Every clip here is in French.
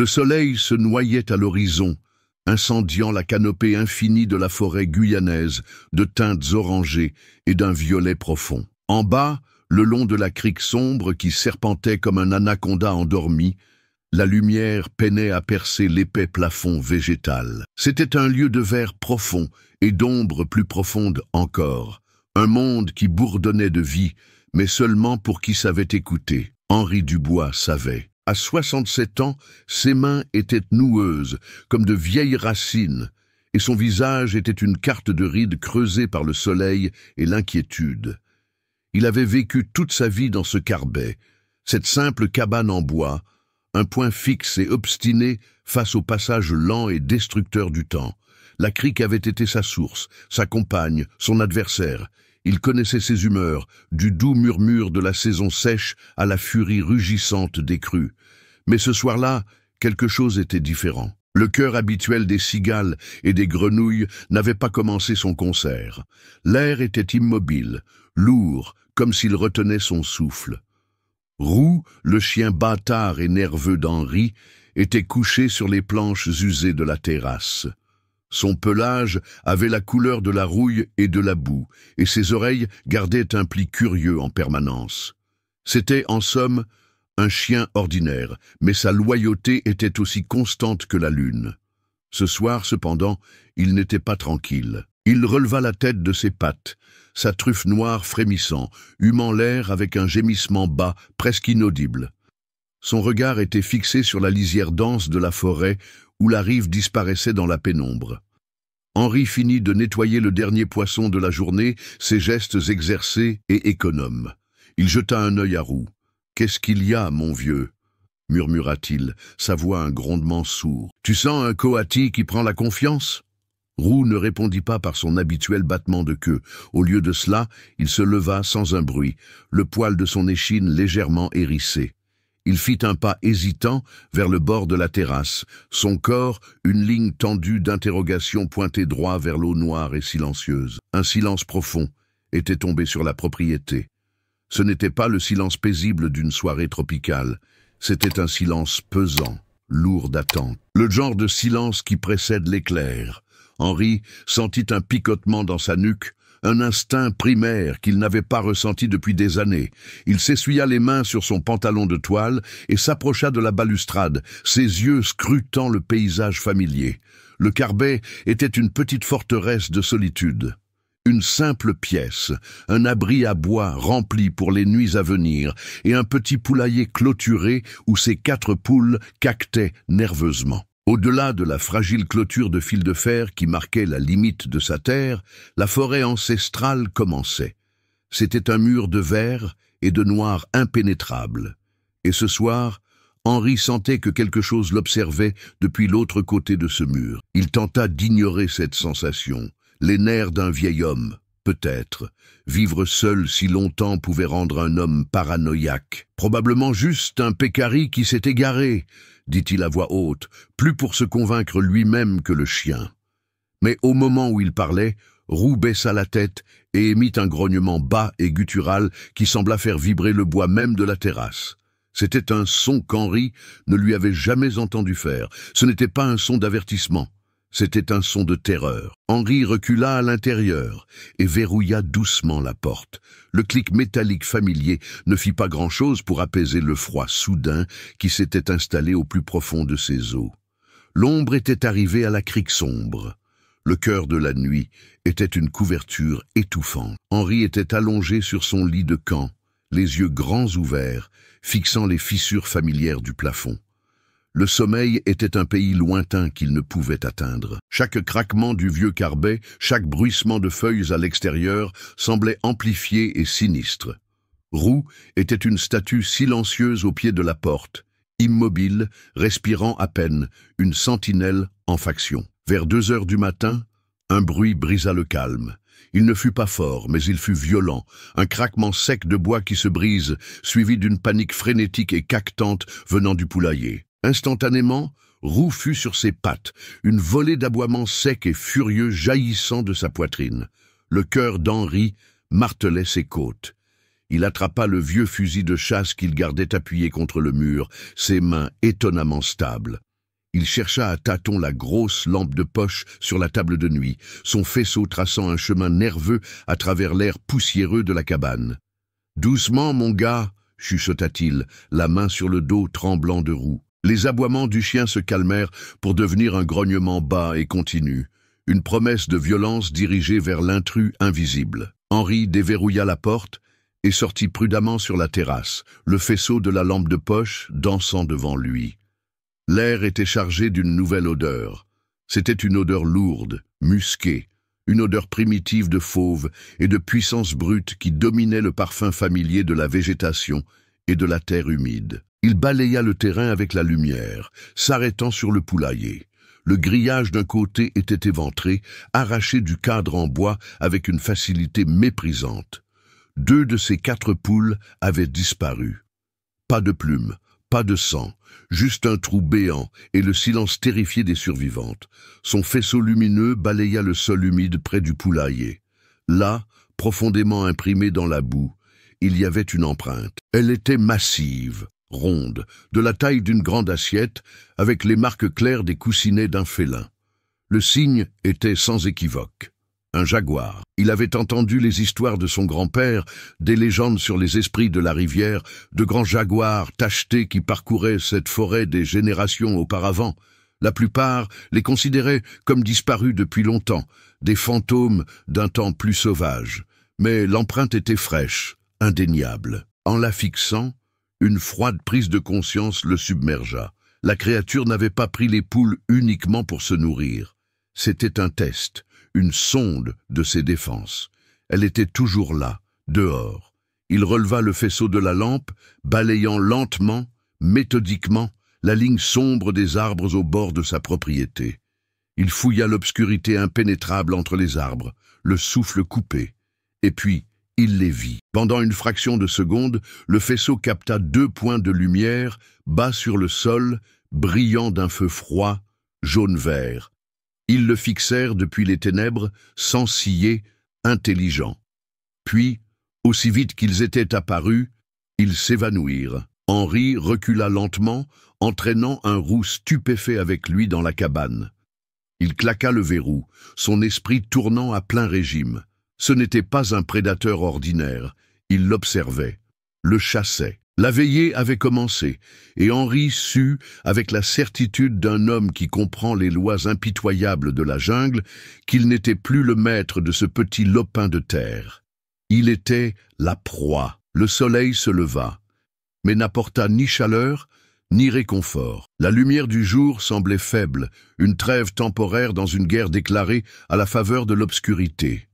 Le soleil se noyait à l'horizon, incendiant la canopée infinie de la forêt guyanaise, de teintes orangées et d'un violet profond. En bas, le long de la crique sombre qui serpentait comme un anaconda endormi, la lumière peinait à percer l'épais plafond végétal. C'était un lieu de vert profond et d'ombre plus profonde encore. Un monde qui bourdonnait de vie, mais seulement pour qui savait écouter. Henri Dubois savait. À 67 ans, ses mains étaient noueuses, comme de vieilles racines, et son visage était une carte de rides creusée par le soleil et l'inquiétude. Il avait vécu toute sa vie dans ce carbet, cette simple cabane en bois, un point fixe et obstiné face au passage lent et destructeur du temps. La crique avait été sa source, sa compagne, son adversaire. Il connaissait ses humeurs, du doux murmure de la saison sèche à la furie rugissante des crues. Mais ce soir-là, quelque chose était différent. Le chœur habituel des cigales et des grenouilles n'avait pas commencé son concert. L'air était immobile, lourd, comme s'il retenait son souffle. Roux, le chien bâtard et nerveux d'Henri, était couché sur les planches usées de la terrasse. Son pelage avait la couleur de la rouille et de la boue, et ses oreilles gardaient un pli curieux en permanence. C'était, en somme, un chien ordinaire, mais sa loyauté était aussi constante que la lune. Ce soir, cependant, il n'était pas tranquille. Il releva la tête de ses pattes, sa truffe noire frémissant, humant l'air avec un gémissement bas, presque inaudible. Son regard était fixé sur la lisière dense de la forêt, où la rive disparaissait dans la pénombre. Henri finit de nettoyer le dernier poisson de la journée, ses gestes exercés et économes. Il jeta un œil à Roux. « Qu'est-ce qu'il y a, mon vieux ?» murmura-t-il, sa voix un grondement sourd. « Tu sens un coati qui prend la confiance ?» Roux ne répondit pas par son habituel battement de queue. Au lieu de cela, il se leva sans un bruit, le poil de son échine légèrement hérissé. Il fit un pas hésitant vers le bord de la terrasse, son corps une ligne tendue d'interrogation pointée droit vers l'eau noire et silencieuse. Un silence profond était tombé sur la propriété. Ce n'était pas le silence paisible d'une soirée tropicale, c'était un silence pesant, lourd d'attente. Le genre de silence qui précède l'éclair. Henri sentit un picotement dans sa nuque, un instinct primaire qu'il n'avait pas ressenti depuis des années. Il s'essuya les mains sur son pantalon de toile et s'approcha de la balustrade, ses yeux scrutant le paysage familier. Le carbet était une petite forteresse de solitude. Une simple pièce, un abri à bois rempli pour les nuits à venir et un petit poulailler clôturé où ses 4 poules caquetaient nerveusement. Au-delà de la fragile clôture de fil de fer qui marquait la limite de sa terre, la forêt ancestrale commençait. C'était un mur de verre et de noir impénétrable. Et ce soir, Henri sentait que quelque chose l'observait depuis l'autre côté de ce mur. Il tenta d'ignorer cette sensation. Les nerfs d'un vieil homme, peut-être. Vivre seul si longtemps pouvait rendre un homme paranoïaque. Probablement juste un pécari qui s'est égaré, dit-il à voix haute, plus pour se convaincre lui-même que le chien. Mais au moment où il parlait, Roux baissa la tête et émit un grognement bas et guttural qui sembla faire vibrer le bois même de la terrasse. C'était un son qu'Henri ne lui avait jamais entendu faire. Ce n'était pas un son d'avertissement. C'était un son de terreur. Henri recula à l'intérieur et verrouilla doucement la porte. Le clic métallique familier ne fit pas grand-chose pour apaiser le froid soudain qui s'était installé au plus profond de ses os. L'ombre était arrivée à la crique sombre. Le cœur de la nuit était une couverture étouffante. Henri était allongé sur son lit de camp, les yeux grands ouverts, fixant les fissures familières du plafond. Le sommeil était un pays lointain qu'il ne pouvait atteindre. Chaque craquement du vieux carbet, chaque bruissement de feuilles à l'extérieur semblait amplifié et sinistre. Roux était une statue silencieuse au pied de la porte, immobile, respirant à peine, une sentinelle en faction. Vers 2 heures du matin, un bruit brisa le calme. Il ne fut pas fort, mais il fut violent, un craquement sec de bois qui se brise, suivi d'une panique frénétique et caquetante venant du poulailler. Instantanément, Roux fut sur ses pattes, une volée d'aboiements secs et furieux jaillissant de sa poitrine. Le cœur d'Henri martelait ses côtes. Il attrapa le vieux fusil de chasse qu'il gardait appuyé contre le mur, ses mains étonnamment stables. Il chercha à tâtons la grosse lampe de poche sur la table de nuit, son faisceau traçant un chemin nerveux à travers l'air poussiéreux de la cabane. « Doucement, mon gars !» chuchota-t-il, la main sur le dos tremblant de roue. Les aboiements du chien se calmèrent pour devenir un grognement bas et continu, une promesse de violence dirigée vers l'intrus invisible. Henri déverrouilla la porte et sortit prudemment sur la terrasse, le faisceau de la lampe de poche dansant devant lui. L'air était chargé d'une nouvelle odeur. C'était une odeur lourde, musquée, une odeur primitive de fauve et de puissance brute qui dominait le parfum familier de la végétation et de la terre humide. Il balaya le terrain avec la lumière, s'arrêtant sur le poulailler. Le grillage d'un côté était éventré, arraché du cadre en bois avec une facilité méprisante. 2 de ces 4 poules avaient disparu. Pas de plumes, pas de sang, juste un trou béant et le silence terrifié des survivantes. Son faisceau lumineux balaya le sol humide près du poulailler. Là, profondément imprimée dans la boue, il y avait une empreinte. Elle était massive, ronde, de la taille d'une grande assiette, avec les marques claires des coussinets d'un félin. Le signe était sans équivoque. Un jaguar. Il avait entendu les histoires de son grand-père, des légendes sur les esprits de la rivière, de grands jaguars tachetés qui parcouraient cette forêt des générations auparavant. La plupart les considéraient comme disparus depuis longtemps, des fantômes d'un temps plus sauvage. Mais l'empreinte était fraîche, indéniable. En la fixant, une froide prise de conscience le submergea. La créature n'avait pas pris les poules uniquement pour se nourrir. C'était un test, une sonde de ses défenses. Elle était toujours là, dehors. Il releva le faisceau de la lampe, balayant lentement, méthodiquement, la ligne sombre des arbres au bord de sa propriété. Il fouilla l'obscurité impénétrable entre les arbres, le souffle coupé. Et puis, il les vit. Pendant une fraction de seconde, le faisceau capta 2 points de lumière, bas sur le sol, brillant d'un feu froid, jaune-vert. Ils le fixèrent depuis les ténèbres, sans ciller, intelligents. Puis, aussi vite qu'ils étaient apparus, ils s'évanouirent. Henri recula lentement, entraînant un roux stupéfait avec lui dans la cabane. Il claqua le verrou, son esprit tournant à plein régime. Ce n'était pas un prédateur ordinaire, il l'observait, le chassait. La veillée avait commencé, et Henri sut, avec la certitude d'un homme qui comprend les lois impitoyables de la jungle, qu'il n'était plus le maître de ce petit lopin de terre. Il était la proie. Le soleil se leva, mais n'apporta ni chaleur, ni réconfort. La lumière du jour semblait faible, une trêve temporaire dans une guerre déclarée à la faveur de l'obscurité.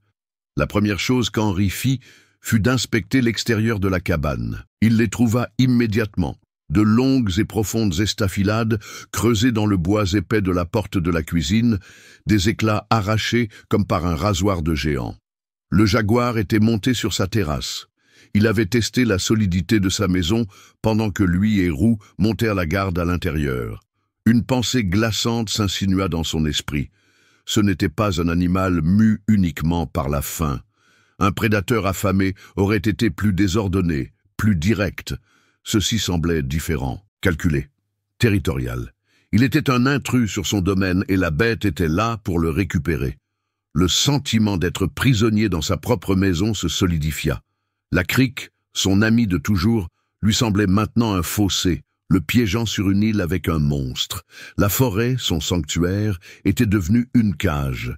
La première chose qu'Henri fit fut d'inspecter l'extérieur de la cabane. Il les trouva immédiatement, de longues et profondes estafilades creusées dans le bois épais de la porte de la cuisine, des éclats arrachés comme par un rasoir de géant. Le jaguar était monté sur sa terrasse. Il avait testé la solidité de sa maison pendant que lui et Roux montèrent la garde à l'intérieur. Une pensée glaçante s'insinua dans son esprit. Ce n'était pas un animal mu uniquement par la faim. Un prédateur affamé aurait été plus désordonné, plus direct. Ceci semblait différent, calculé, territorial. Il était un intrus sur son domaine et la bête était là pour le récupérer. Le sentiment d'être prisonnier dans sa propre maison se solidifia. La crique, son ami de toujours, lui semblait maintenant un fossé, le piégeant sur une île avec un monstre. La forêt, son sanctuaire, était devenue une cage.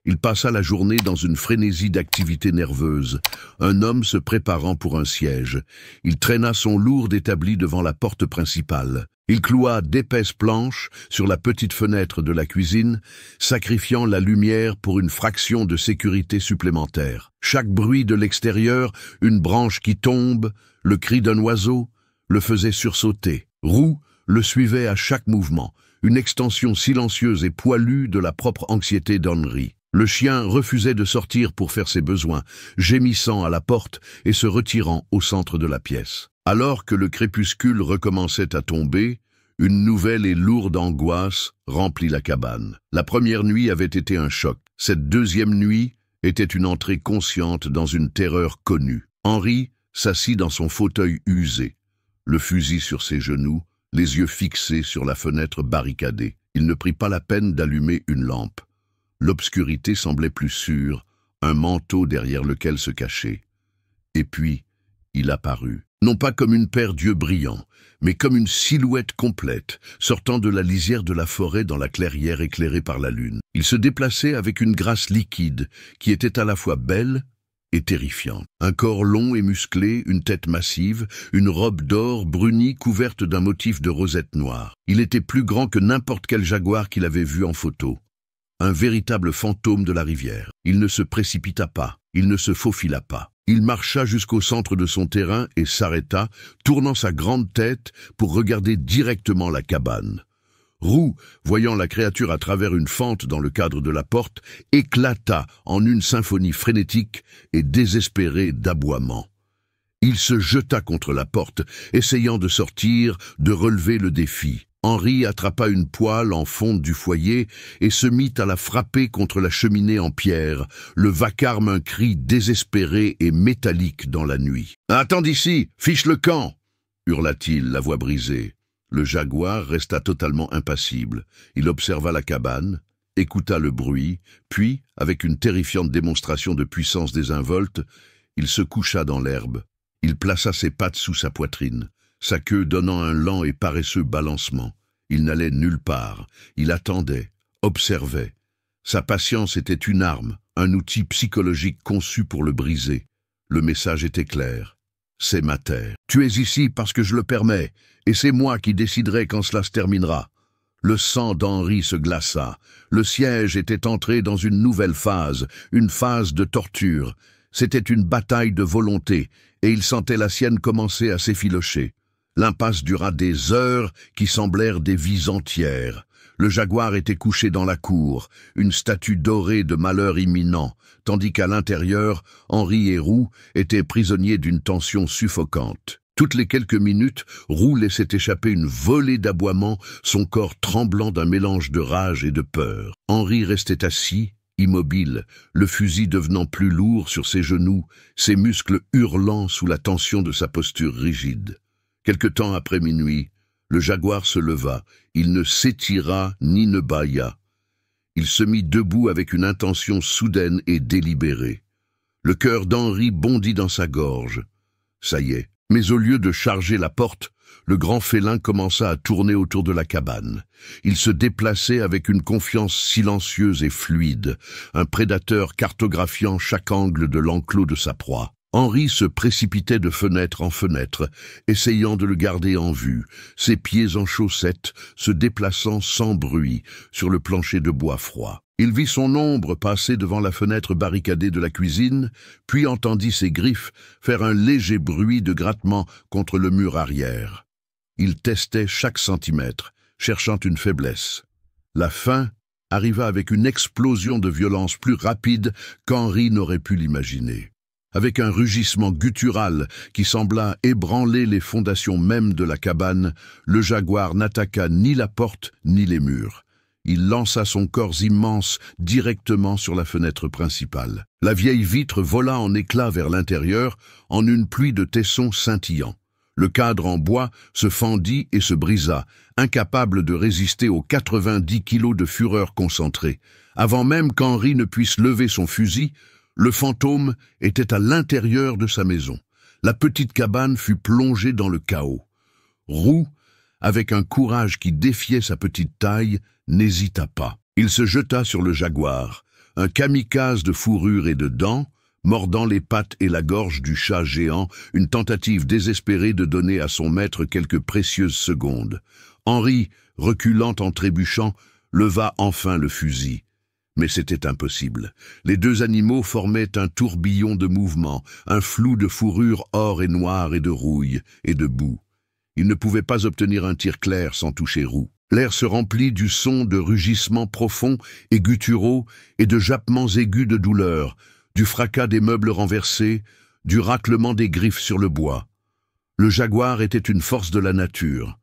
Il passa la journée dans une frénésie d'activité nerveuse, un homme se préparant pour un siège. Il traîna son lourd établi devant la porte principale. Il cloua d'épaisses planches sur la petite fenêtre de la cuisine, sacrifiant la lumière pour une fraction de sécurité supplémentaire. Chaque bruit de l'extérieur, une branche qui tombe, le cri d'un oiseau, le faisait sursauter. Roux le suivait à chaque mouvement, une extension silencieuse et poilue de la propre anxiété d'Henri. Le chien refusait de sortir pour faire ses besoins, gémissant à la porte et se retirant au centre de la pièce. Alors que le crépuscule recommençait à tomber, une nouvelle et lourde angoisse remplit la cabane. La première nuit avait été un choc. Cette deuxième nuit était une entrée consciente dans une terreur connue. Henri s'assit dans son fauteuil usé, le fusil sur ses genoux, les yeux fixés sur la fenêtre barricadée. Il ne prit pas la peine d'allumer une lampe. L'obscurité semblait plus sûre, un manteau derrière lequel se cacher. Et puis, il apparut, non pas comme une paire d'yeux brillants, mais comme une silhouette complète, sortant de la lisière de la forêt dans la clairière éclairée par la lune. Il se déplaçait avec une grâce liquide, qui était à la fois belle et terrifiante. Un corps long et musclé, une tête massive, une robe d'or brunie couverte d'un motif de rosette noire. Il était plus grand que n'importe quel jaguar qu'il avait vu en photo. Un véritable fantôme de la rivière. Il ne se précipita pas, il ne se faufila pas. Il marcha jusqu'au centre de son terrain et s'arrêta, tournant sa grande tête pour regarder directement la cabane. Roux, voyant la créature à travers une fente dans le cadre de la porte, éclata en une symphonie frénétique et désespérée d'aboiements. Il se jeta contre la porte, essayant de sortir, de relever le défi. Henri attrapa une poêle en fonte du foyer et se mit à la frapper contre la cheminée en pierre, le vacarme un cri désespéré et métallique dans la nuit. « Attends d'ici, fiche le camp !» hurla-t-il, la voix brisée. Le jaguar resta totalement impassible. Il observa la cabane, écouta le bruit, puis, avec une terrifiante démonstration de puissance désinvolte, il se coucha dans l'herbe. Il plaça ses pattes sous sa poitrine, sa queue donnant un lent et paresseux balancement. Il n'allait nulle part. Il attendait, observait. Sa patience était une arme, un outil psychologique conçu pour le briser. Le message était clair. C'est ma terre. Tu es ici parce que je le permets, et c'est moi qui déciderai quand cela se terminera. Le sang d'Henri se glaça. Le siège était entré dans une nouvelle phase, une phase de torture. C'était une bataille de volonté, et il sentait la sienne commencer à s'effilocher. L'impasse dura des heures qui semblèrent des vies entières. Le jaguar était couché dans la cour, une statue dorée de malheur imminent, tandis qu'à l'intérieur, Henri et Roux étaient prisonniers d'une tension suffocante. Toutes les quelques minutes, Roux laissait échapper une volée d'aboiements, son corps tremblant d'un mélange de rage et de peur. Henri restait assis, immobile, le fusil devenant plus lourd sur ses genoux, ses muscles hurlant sous la tension de sa posture rigide. Quelque temps après minuit, le jaguar se leva, il ne s'étira ni ne bâilla. Il se mit debout avec une intention soudaine et délibérée. Le cœur d'Henri bondit dans sa gorge. Ça y est. Mais au lieu de charger la porte, le grand félin commença à tourner autour de la cabane. Il se déplaçait avec une confiance silencieuse et fluide, un prédateur cartographiant chaque angle de l'enclos de sa proie. Henri se précipitait de fenêtre en fenêtre, essayant de le garder en vue, ses pieds en chaussettes se déplaçant sans bruit sur le plancher de bois froid. Il vit son ombre passer devant la fenêtre barricadée de la cuisine, puis entendit ses griffes faire un léger bruit de grattement contre le mur arrière. Il testait chaque centimètre, cherchant une faiblesse. La faim arriva avec une explosion de violence plus rapide qu'Henri n'aurait pu l'imaginer. Avec un rugissement guttural qui sembla ébranler les fondations mêmes de la cabane, le jaguar n'attaqua ni la porte ni les murs. Il lança son corps immense directement sur la fenêtre principale. La vieille vitre vola en éclats vers l'intérieur en une pluie de tessons scintillants. Le cadre en bois se fendit et se brisa, incapable de résister aux 90 kilos de fureur concentrée. Avant même qu'Henri ne puisse lever son fusil, le fantôme était à l'intérieur de sa maison. La petite cabane fut plongée dans le chaos. Roux, avec un courage qui défiait sa petite taille, n'hésita pas. Il se jeta sur le jaguar, un kamikaze de fourrure et de dents, mordant les pattes et la gorge du chat géant, une tentative désespérée de donner à son maître quelques précieuses secondes. Henri, reculant en trébuchant, leva enfin le fusil. Mais c'était impossible. Les deux animaux formaient un tourbillon de mouvements, un flou de fourrure or et noire et de rouille et de boue. Il ne pouvait pas obtenir un tir clair sans toucher Roux. L'air se remplit du son de rugissements profonds et gutturaux et de jappements aigus de douleur, du fracas des meubles renversés, du raclement des griffes sur le bois. Le jaguar était une force de la nature.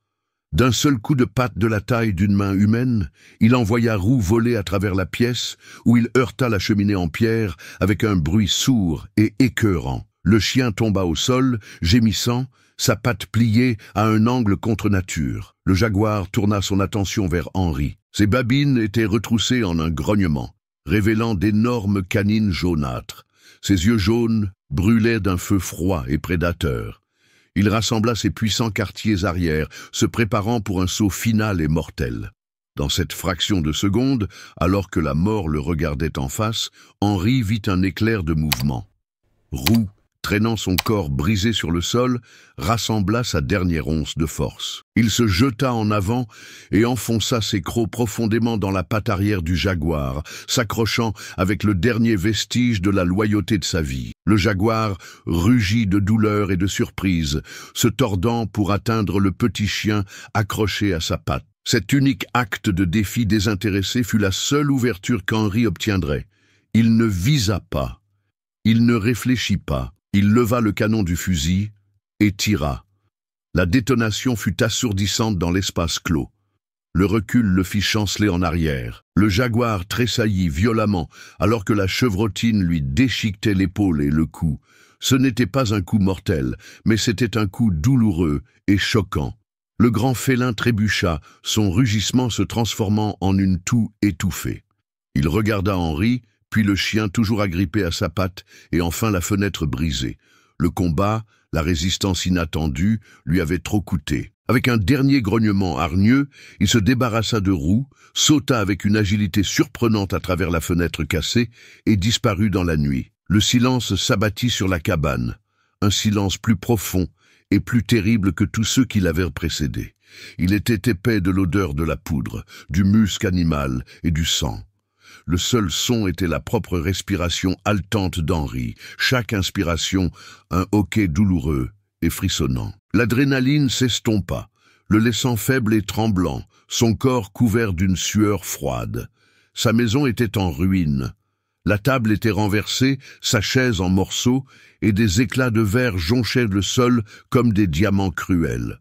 D'un seul coup de patte de la taille d'une main humaine, il envoya Roux voler à travers la pièce, où il heurta la cheminée en pierre avec un bruit sourd et écœurant. Le chien tomba au sol, gémissant, sa patte pliée à un angle contre nature. Le jaguar tourna son attention vers Henri. Ses babines étaient retroussées en un grognement, révélant d'énormes canines jaunâtres. Ses yeux jaunes brûlaient d'un feu froid et prédateur. Il rassembla ses puissants quartiers arrière, se préparant pour un saut final et mortel. Dans cette fraction de seconde, alors que la mort le regardait en face, Henri vit un éclair de mouvement. Roux, traînant son corps brisé sur le sol, rassembla sa dernière once de force. Il se jeta en avant et enfonça ses crocs profondément dans la patte arrière du jaguar, s'accrochant avec le dernier vestige de la loyauté de sa vie. Le jaguar rugit de douleur et de surprise, se tordant pour atteindre le petit chien accroché à sa patte. Cet unique acte de défi désintéressé fut la seule ouverture qu'Henri obtiendrait. Il ne visa pas, il ne réfléchit pas. Il leva le canon du fusil et tira. La détonation fut assourdissante dans l'espace clos. Le recul le fit chanceler en arrière. Le jaguar tressaillit violemment alors que la chevrotine lui déchiquetait l'épaule et le cou. Ce n'était pas un coup mortel, mais c'était un coup douloureux et choquant. Le grand félin trébucha, son rugissement se transformant en une toux étouffée. Il regarda Henri, puis le chien toujours agrippé à sa patte, et enfin la fenêtre brisée. Le combat, la résistance inattendue, lui avait trop coûté. Avec un dernier grognement hargneux, il se débarrassa de Roux, sauta avec une agilité surprenante à travers la fenêtre cassée et disparut dans la nuit. Le silence s'abattit sur la cabane, un silence plus profond et plus terrible que tous ceux qui l'avaient précédé. Il était épais de l'odeur de la poudre, du musc animal et du sang. Le seul son était la propre respiration haletante d'Henri, chaque inspiration un hoquet douloureux et frissonnant. L'adrénaline s'estompa, le laissant faible et tremblant, son corps couvert d'une sueur froide. Sa maison était en ruine. La table était renversée, sa chaise en morceaux, et des éclats de verre jonchaient le sol comme des diamants cruels.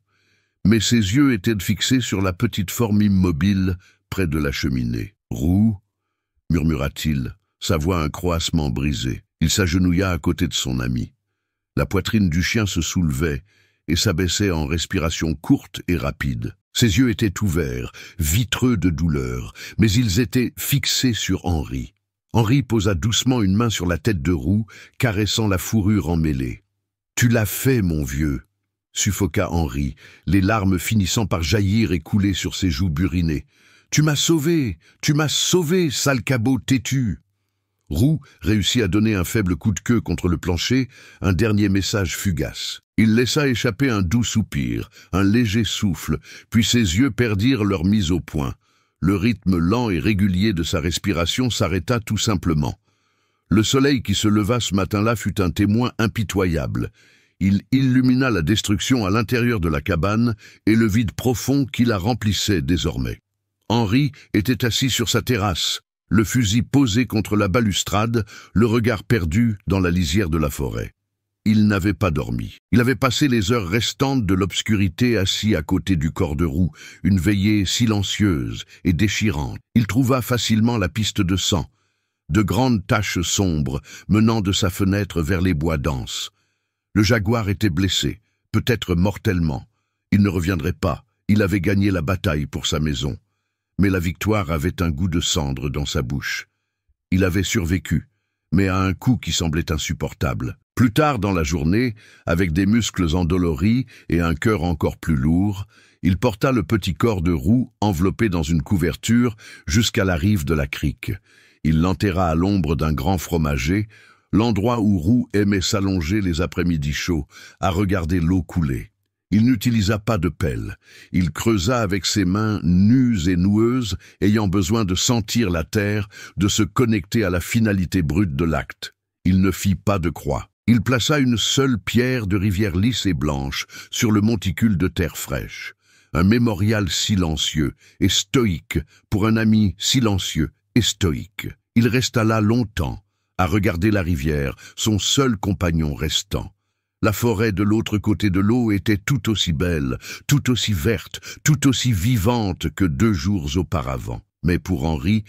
Mais ses yeux étaient fixés sur la petite forme immobile près de la cheminée. « Roux » murmura-t-il, sa voix un croassement brisé. Il s'agenouilla à côté de son ami. La poitrine du chien se soulevait et s'abaissait en respiration courte et rapide. Ses yeux étaient ouverts, vitreux de douleur, mais ils étaient fixés sur Henri. Henri posa doucement une main sur la tête de Roux, caressant la fourrure emmêlée. « Tu l'as fait, mon vieux !» suffoqua Henri, les larmes finissant par jaillir et couler sur ses joues burinées. « Tu m'as sauvé, sale cabot têtu !» Roux réussit à donner un faible coup de queue contre le plancher, un dernier message fugace. Il laissa échapper un doux soupir, un léger souffle, puis ses yeux perdirent leur mise au point. Le rythme lent et régulier de sa respiration s'arrêta tout simplement. Le soleil qui se leva ce matin-là fut un témoin impitoyable. Il illumina la destruction à l'intérieur de la cabane et le vide profond qui la remplissait désormais. Henri était assis sur sa terrasse, le fusil posé contre la balustrade, le regard perdu dans la lisière de la forêt. Il n'avait pas dormi. Il avait passé les heures restantes de l'obscurité assis à côté du corps de Roux, une veillée silencieuse et déchirante. Il trouva facilement la piste de sang, de grandes taches sombres menant de sa fenêtre vers les bois denses. Le jaguar était blessé, peut-être mortellement. Il ne reviendrait pas, il avait gagné la bataille pour sa maison. Mais la victoire avait un goût de cendre dans sa bouche. Il avait survécu, mais à un coup qui semblait insupportable. Plus tard dans la journée, avec des muscles endoloris et un cœur encore plus lourd, il porta le petit corps de Roux enveloppé dans une couverture jusqu'à la rive de la crique. Il l'enterra à l'ombre d'un grand fromager, l'endroit où Roux aimait s'allonger les après-midi chauds, à regarder l'eau couler. Il n'utilisa pas de pelle. Il creusa avec ses mains nues et noueuses, ayant besoin de sentir la terre, de se connecter à la finalité brute de l'acte. Il ne fit pas de croix. Il plaça une seule pierre de rivière lisse et blanche sur le monticule de terre fraîche. Un mémorial silencieux et stoïque pour un ami silencieux et stoïque. Il resta là longtemps, à regarder la rivière, son seul compagnon restant. La forêt de l'autre côté de l'eau était tout aussi belle, tout aussi verte, tout aussi vivante que 2 jours auparavant. Mais pour Henri,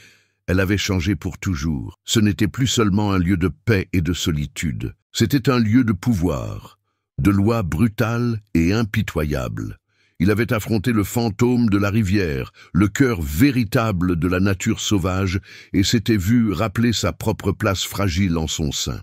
elle avait changé pour toujours. Ce n'était plus seulement un lieu de paix et de solitude. C'était un lieu de pouvoir. de lois brutales et impitoyables. Il avait affronté le fantôme de la rivière, le cœur véritable de la nature sauvage, et s'était vu rappeler sa propre place fragile en son sein.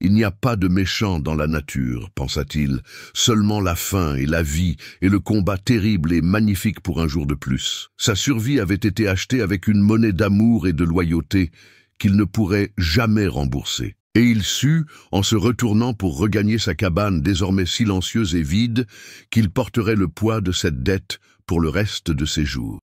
Il n'y a pas de méchant dans la nature, pensa-t-il, seulement la faim et la vie et le combat terrible et magnifique pour un jour de plus. Sa survie avait été achetée avec une monnaie d'amour et de loyauté qu'il ne pourrait jamais rembourser. Et il sut, en se retournant pour regagner sa cabane désormais silencieuse et vide, qu'il porterait le poids de cette dette pour le reste de ses jours.